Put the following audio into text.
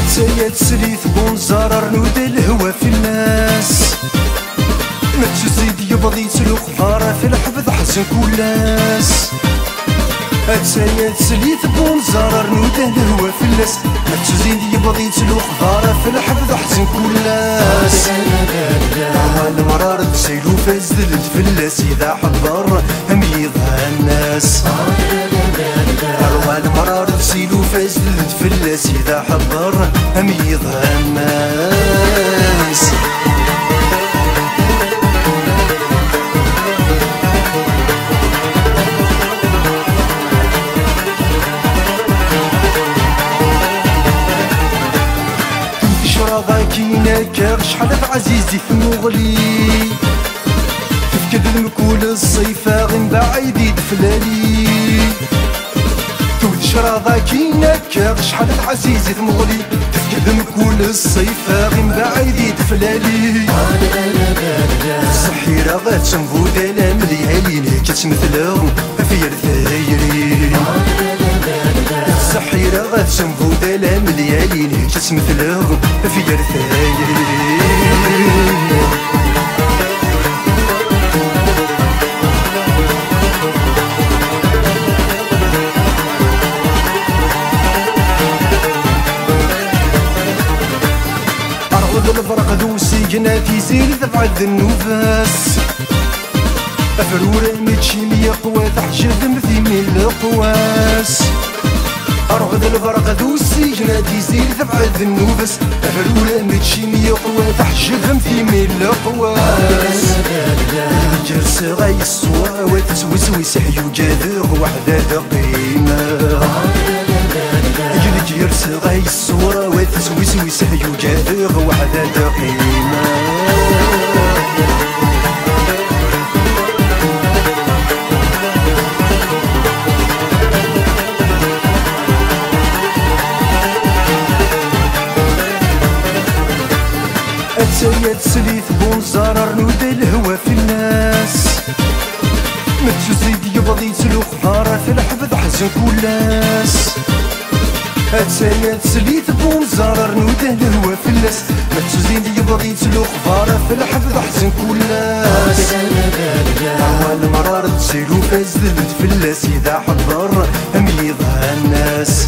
تسيا تسليت بونزار رنود الهوى في الناس ما تزيد يبضي تلوخ ضارة في الحفظ حزن كلاس تسيا تسليت بونزار رنود الهوى في الناس ما تزيد يبضي تلوخ ضارة في الحفظ حزن كلاس المرار تسيلو فازدلت في اللاس إذا حضر هم يضها الناس المرار تسيلو فازدلت في اللاس إذا حضر هم يضها الناس كيناك شحال عزيزي في مغلي تفكد المكول الصيفة غن بعيد يدفلالي تود شراضة كيناك شحال عزيزي في مغلي تفكد المكول الصيفة غن بعيد يدفلالي الصحيرة غتنفو دالا مليالين كتمثلهم في الثايري الصحيرة غتنفو دالا مليالين كتمثلهم في الثايري الفرق ذو سيجنا في زيل تبعد النفاس أفرورة متشيمية قوة تحجب مثيمين القواس أرغد الفرق ذو سيجنا في زيل تبعد النفاس أفرورة متشيمية قوة تحجب مثيمين القواس جرس غاي الصورة وتسوسوس حيو جاذر وحدة دقيمة يرس غاي الصورة وتسويس حيو جاذر وحدة دقيمة أتسيا تسليت بونزار رنود الهوى في الناس ما تزيد يبضي تلوخ ضارة في الحفظ حزن كلاس أتسيا تسليت بونزار رنود الهوى في الناس ما تزيد يبغي تلوخ ضارة في الحفظ حزن كلاس المرار تسيلو فازدلت في اللاس إذا حضر هم يضها الناس